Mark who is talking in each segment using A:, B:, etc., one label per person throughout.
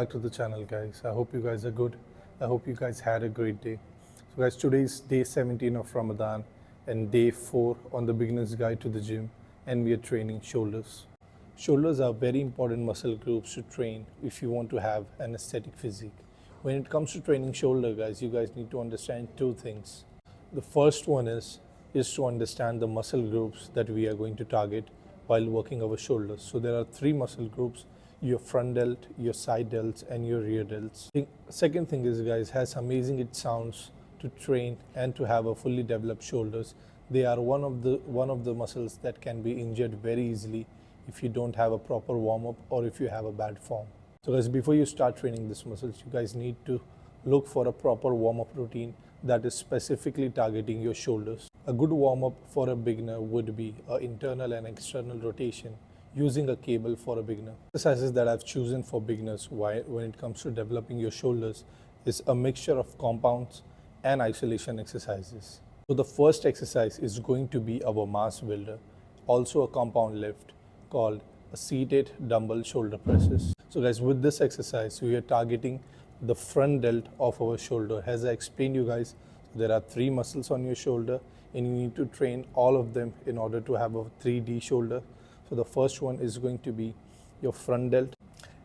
A: Back to the channel, guys. I hope you guys are good. I hope you guys had a great day. So guys, today is day 17 of Ramadan and day 4 on the beginner's guide to the gym, and we are training shoulders. Shoulders are very important muscle groups to train if you want to have an aesthetic physique. When it comes to training shoulder, guys, you guys need to understand two things. The first one is to understand the muscle groups that we are going to target while working our shoulders. So there are three muscle groups: your front delt, your side delts, and your rear delts. Second thing is, guys, as amazing it sounds to train and to have a fully developed shoulders, they are one of the muscles that can be injured very easily if you don't have a proper warm up or if you have a bad form. So guys, before you start training these muscles, you guys need to look for a proper warm up routine that is specifically targeting your shoulders. A good warm up for a beginner would be an internal and external rotation using a cable for a beginner. Exercises that I've chosen for beginners when it comes to developing your shoulders is a mixture of compounds and isolation exercises. So the first exercise is going to be our mass builder, also a compound lift called a seated dumbbell shoulder presses. So guys, with this exercise, we are targeting the front delt of our shoulder. As I explained you guys, there are three muscles on your shoulder and you need to train all of them in order to have a 3D shoulder. So the first one is going to be your front delt,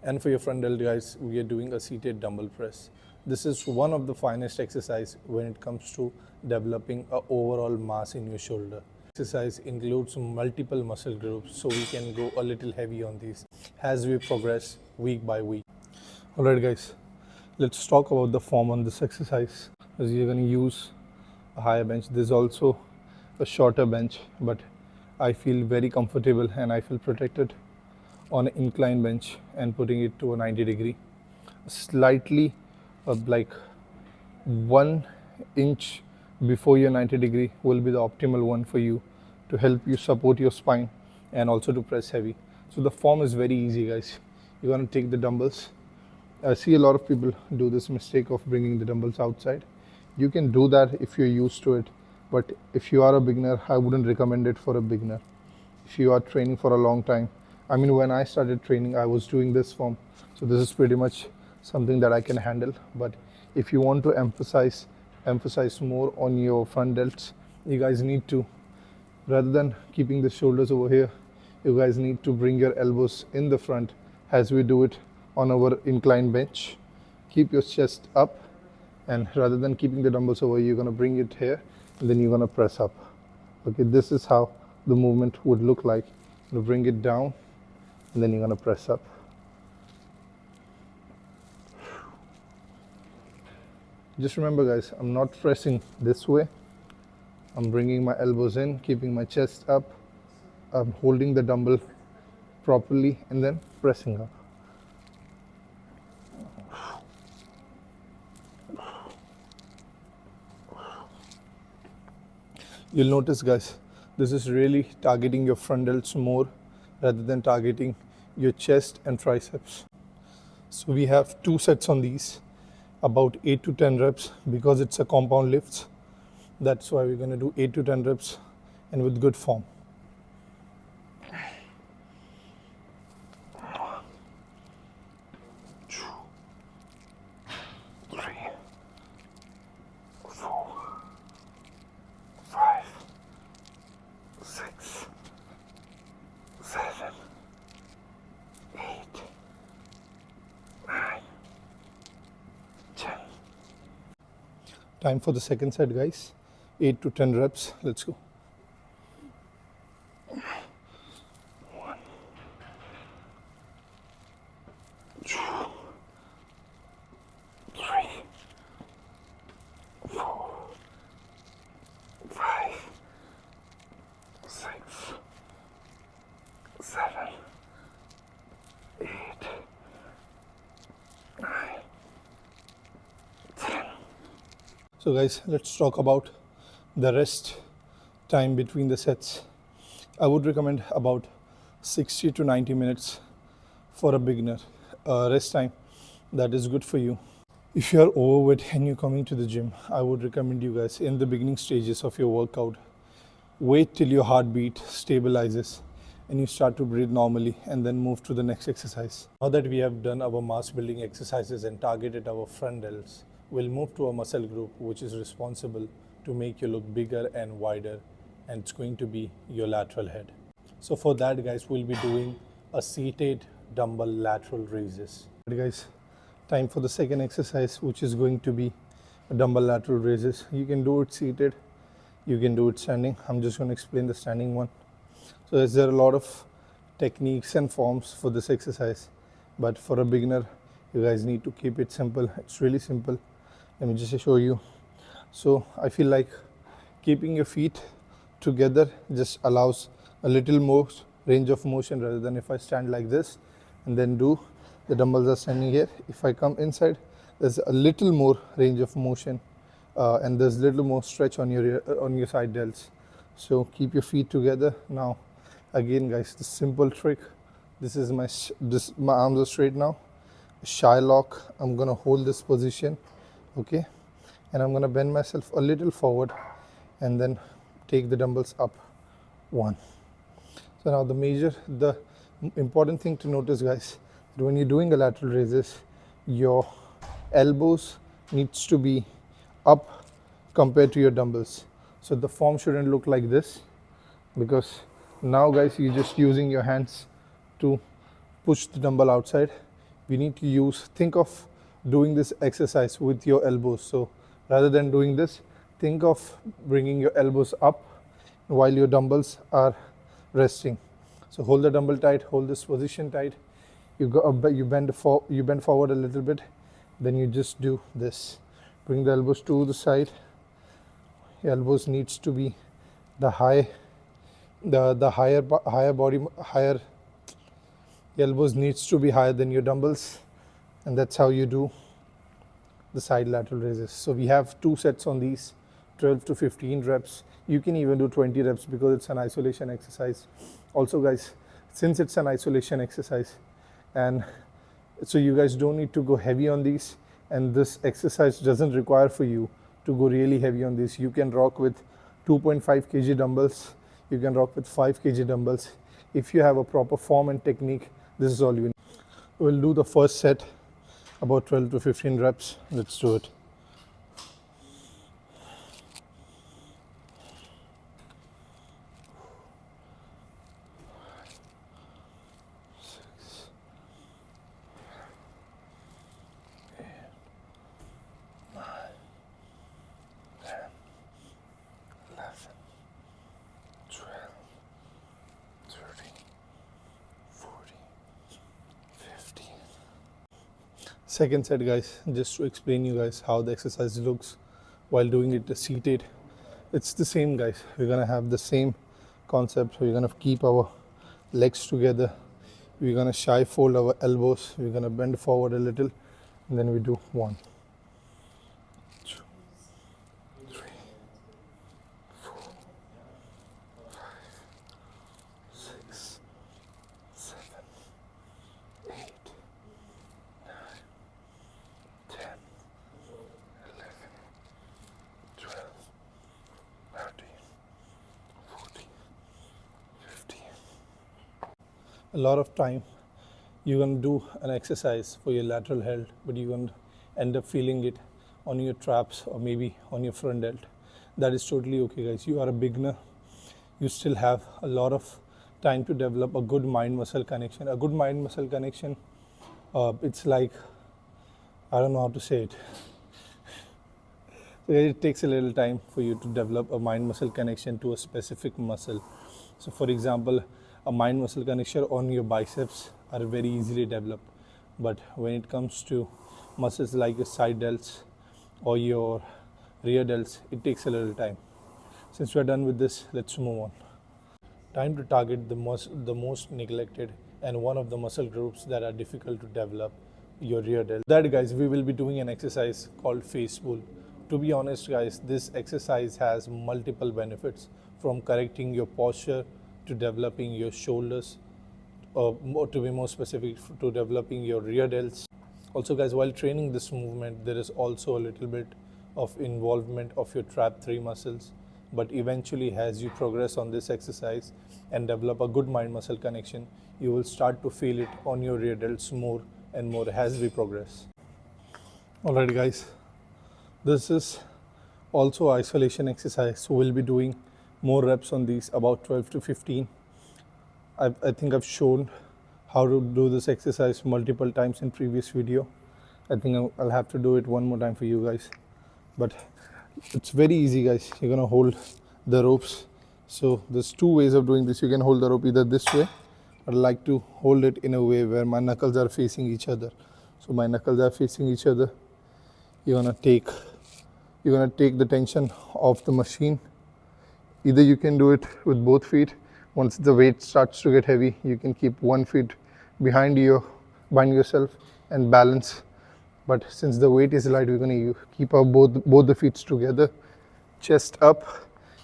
A: and for your front delt, guys, we are doing a seated dumbbell press. This is one of the finest exercise when it comes to developing a overall mass in your shoulder. Exercise includes multiple muscle groups, so we can go a little heavy on these as we progress week by week. Alright guys, let's talk about the form on this exercise. As you're going to use a higher bench, there's also a shorter bench, but I feel very comfortable and I feel protected on an incline bench and putting it to a 90 degree. Slightly like 1 inch before your 90 degree will be the optimal one for you to help you support your spine and also to press heavy. So the form is very easy, guys. You're going to take the dumbbells. I see a lot of people do this mistake of bringing the dumbbells outside. You can do that if you're used to it, but if you are a beginner, I wouldn't recommend it for a beginner. If you are training for a long time, I mean, when I started training, I was doing this form, so this is pretty much something that I can handle. But if you want to emphasize more on your front delts, you guys need to, rather than keeping the shoulders over here, you guys need to bring your elbows in the front as we do it on our incline bench. Keep your chest up, and rather than keeping the dumbbells over, you're going to bring it here and then you're going to press up. Okay, this is how the movement would look like. You bring it down and then you're going to press up. Just remember, guys, I'm not pressing this way. I'm bringing my elbows in, keeping my chest up. I'm holding the dumbbell properly and then pressing up. You'll notice, guys, this is really targeting your front delts more rather than targeting your chest and triceps. So we have 2 sets on these, about 8 to 10 reps, because it's a compound lifts. That's why we're going to do 8 to 10 reps and with good form. Time for the second set, guys. 8 to 10 reps. Let's go. 1, 2, 3, 4, 5, 6, 7, 8, 9, 10. So guys, let's talk about the rest time between the sets. I would recommend about 60 to 90 minutes for a beginner rest time. That is good for you. If you are overweight and you're coming to the gym, I would recommend you guys in the beginning stages of your workout, wait till your heartbeat stabilizes and you start to breathe normally, and then move to the next exercise. Now that we have done our mass building exercises and targeted our front delts, we'll move to a muscle group which is responsible to make you look bigger and wider, and it's going to be your lateral head. So for that, guys, we'll be doing a seated dumbbell lateral raises. Right, guys, time for the second exercise, which is going to be a dumbbell lateral raises. You can do it seated, you can do it standing. I'm just going to explain the standing one. So there are a lot of techniques and forms for this exercise, but for a beginner, you guys need to keep it simple. It's really simple. Let me just show you. So I feel like keeping your feet together just allows a little more range of motion, rather than if I stand like this and then do, the dumbbells are standing here. If I come inside, there's a little more range of motion, and there's little more stretch on your side delts. So keep your feet together. Now again, guys, the simple trick, this is my arms are straight now. Shy lock, I'm gonna hold this position, okay, and I'm gonna bend myself a little forward and then take the dumbbells up. 1. So now the important thing to notice, guys, that when you're doing a lateral raises, your elbows needs to be up compared to your dumbbells. So the form shouldn't look like this, because now, guys, you're just using your hands to push the dumbbell outside. We need to think of doing this exercise with your elbows. So rather than doing this, think of bringing your elbows up while your dumbbells are resting. So hold the dumbbell tight, hold this position tight. You bend forward a little bit, then you just do this. Bring the elbows to the side. Your elbows needs to be the higher elbows needs to be higher than your dumbbells, and that's how you do the side lateral raises. So we have 2 sets on these, 12 to 15 reps. You can even do 20 reps because it's an isolation exercise. Also, guys, since it's an isolation exercise, and so you guys don't need to go heavy on these, and this exercise doesn't require for you to go really heavy on this. You can rock with 2.5 kg dumbbells, you can rock with 5 kg dumbbells. If you have a proper form and technique, this is all you need. We'll do the first set, about 12 to 15 reps. Let's do it. Second set, guys, just to explain you guys how the exercise looks while doing it seated. It's the same, guys. We're gonna have the same concept. We're gonna keep our legs together. We're gonna shy fold our elbows. We're gonna bend forward a little, and then we do 1, 2, 3, 4, 5, 6, 7, 8, 9, 10, 11, 12, 13, 14, 15. A lot of time you're going to do an exercise for your lateral head, but you're going to end up feeling it on your traps or maybe on your front delt. That is totally okay, guys. You are a beginner. You still have a lot of time to develop a good mind-muscle connection. A good mind-muscle connection, it's like, I don't know how to say it. It takes a little time for you to develop a mind-muscle connection to a specific muscle. So for example, a mind-muscle connection on your biceps are very easily developed. But when it comes to muscles like your side delts or your rear delts, it takes a little time. Since we're done with this, let's move on. Time to target the most neglected and one of the muscle groups that are difficult to develop, your rear delt. That, guys, we will be doing an exercise called face pull. To be honest, guys, this exercise has multiple benefits, from correcting your posture to developing your shoulders, or to be more specific, to developing your rear delts. Also, guys, while training this movement, there is also a little bit of involvement of your trap 3 muscles. But eventually, as you progress on this exercise, and develop a good mind-muscle connection, you will start to feel it on your rear delts more and more as we progress. Alright guys, this is also isolation exercise, so we'll be doing more reps on these, about 12 to 15. I think I've shown how to do this exercise multiple times in previous video. I think I'll have to do it one more time for you guys, but it's very easy guys. You're gonna hold the ropes. So there's two ways of doing this. You can hold the rope either this way, or I like to hold it in a way where my knuckles are facing each other. So my knuckles are facing each other. You're gonna take the tension off the machine. Either you can do it with both feet. Once the weight starts to get heavy, you can keep one foot behind yourself and balance. But since the weight is light, we're going to keep our both the feet together, chest up.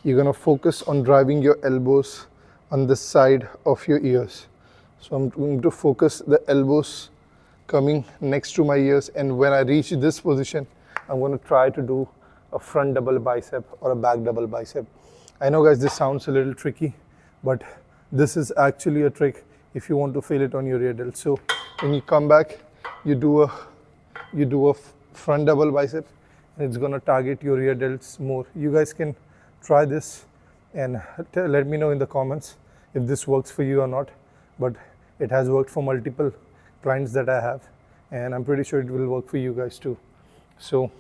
A: You're going to focus on driving your elbows on the side of your ears. So I'm going to focus the elbows coming next to my ears, and when I reach this position, I'm going to try to do a front double bicep or a back double bicep. I know guys, this sounds a little tricky, but this is actually a trick if you want to feel it on your rear delt. So when you come back, you do a front double bicep, and it's going to target your rear delts more. You guys can try this and let me know in the comments if this works for you or not, but it has worked for multiple clients that I have, and I'm pretty sure it will work for you guys too. So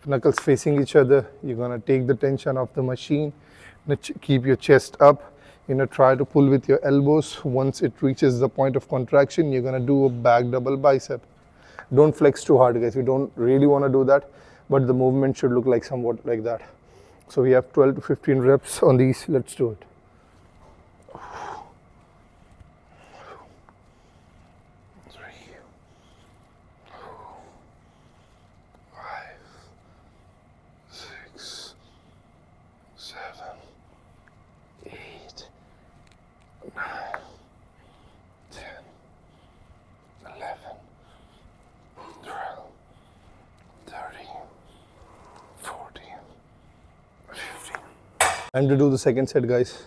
A: knuckles facing each other, you're going to take the tension off the machine, keep your chest up, try to pull with your elbows. Once it reaches the point of contraction, you're going to do a back double bicep. Don't flex too hard guys, you don't really want to do that, but the movement should look like somewhat like that. So we have 12 to 15 reps on these. Let's do it. 3, 5, 6, 7, 8, 9, 10, 11, 12, 13, 14, 15. Time to do the second set guys.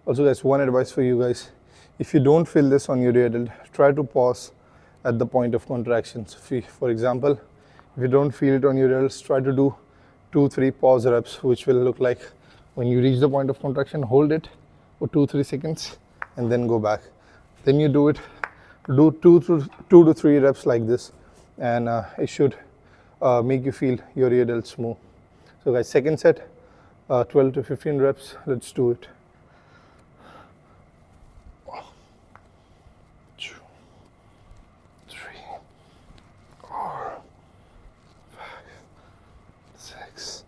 A: Also guys, one advice for you guys: if you don't feel this on your rear delt, try to pause at the point of contractions. For example, if you don't feel it on your delts, try to do 2-3 pause reps, which will look like when you reach the point of contraction, hold it for 2-3 seconds and then go back. Then you do 2 to 3 reps like this, and it should make you feel your rear delts more. So guys, second set, 12 to 15 reps. Let's do it. 1, 2, 3, 4, 5, 6,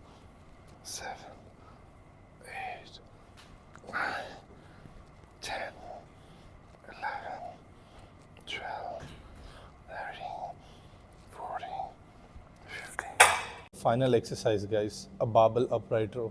A: 7, 8, 9, 10, 11, 12, 13, 14, 15. Final exercise guys, a barbell upright row.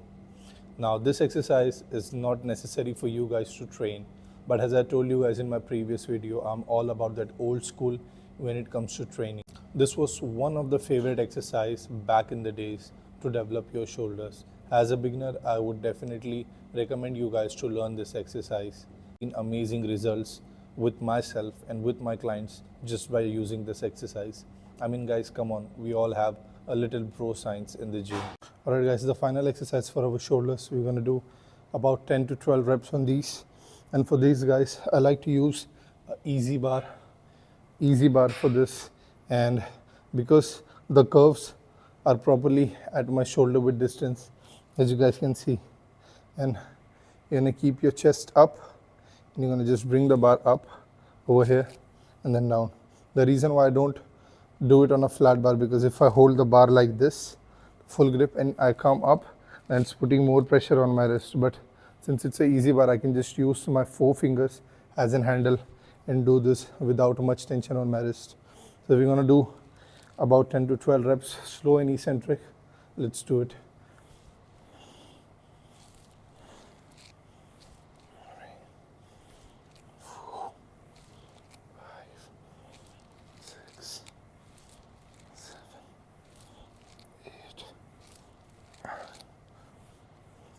A: Now this exercise is not necessary for you guys to train, but as I told you guys in my previous video, I'm all about that old school when it comes to training. This was one of the favorite exercise back in the days to develop your shoulders. As a beginner, I would definitely recommend you guys to learn this exercise. In amazing results with myself and with my clients just by using this exercise. I mean guys, come on, we all have a little bro science in the gym. Alright guys, the final exercise for our shoulders, we're going to do about 10 to 12 reps on these. And for these guys, I like to use an easy bar for this, and because the curves are properly at my shoulder width distance, as you guys can see, and you're going to keep your chest up, and you're going to just bring the bar up over here and then down. The reason why I don't do it on a flat bar, because if I hold the bar like this, full grip, and I come up, then it's putting more pressure on my wrist. But since it's an easy bar, I can just use my 4 fingers as a handle and do this without much tension on my wrist. So we're going to do about 10 to 12 reps, slow and eccentric. Let's do it. 4, 5, 6, 7, 8, 9,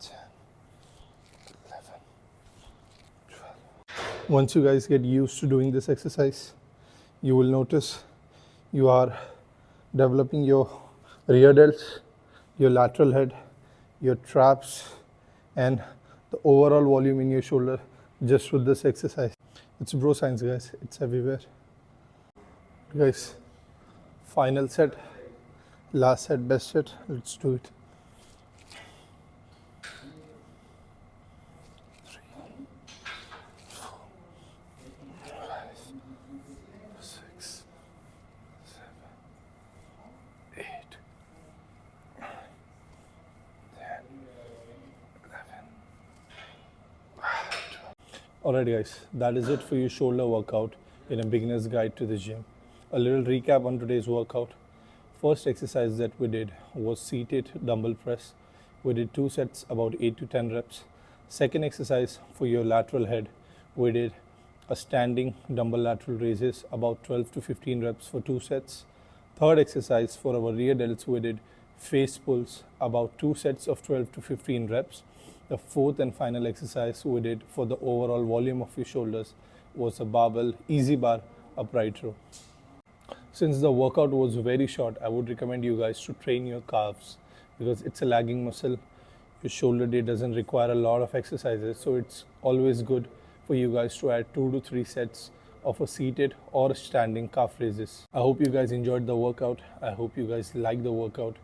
A: 10, 11, Once you guys get used to doing this exercise, you will notice you are developing your rear delts, your lateral head, your traps, and the overall volume in your shoulder just with this exercise. It's bro science, guys. It's everywhere. Guys, final set, last set, best set. Let's do it. 6, 7, 8, 9, 10, 11. Alright guys, that is it for your shoulder workout in a beginner's guide to the gym. A little recap on today's workout. First exercise that we did was seated dumbbell press. We did 2 sets, about 8 to 10 reps. Second exercise for your lateral head, we did a standing dumbbell lateral raises, about 12 to 15 reps for 2 sets. Third exercise for our rear delts, we did face pulls, about 2 sets of 12 to 15 reps. The fourth and final exercise we did for the overall volume of your shoulders was a barbell easy bar upright row. Since the workout was very short, I would recommend you guys to train your calves because it's a lagging muscle. Your shoulder day doesn't require a lot of exercises, so it's always good for you guys to add 2 to 3 sets of a seated or standing calf raises. I hope you guys enjoyed the workout. I hope you guys like the workout.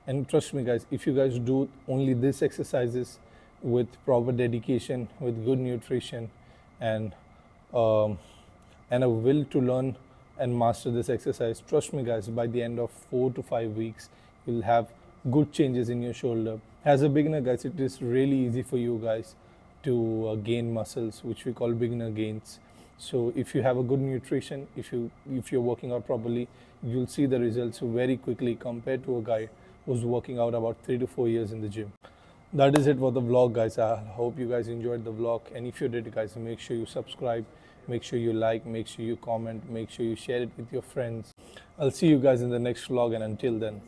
A: And trust me guys, if you guys do only these exercises with proper dedication, with good nutrition, and a will to learn and master this exercise, trust me guys, by the end of 4 to 5 weeks, you'll have good changes in your shoulder. As a beginner guys, it is really easy for you guys to gain muscles, which we call beginner gains. So if you have a good nutrition, if you're working out properly, you'll see the results very quickly compared to a guy who's working out about 3 to 4 years in the gym. That is it for the vlog guys. I hope you guys enjoyed the vlog, and if you did guys, make sure you subscribe, make sure you like, make sure you comment, make sure you share it with your friends. I'll see you guys in the next vlog, and until then,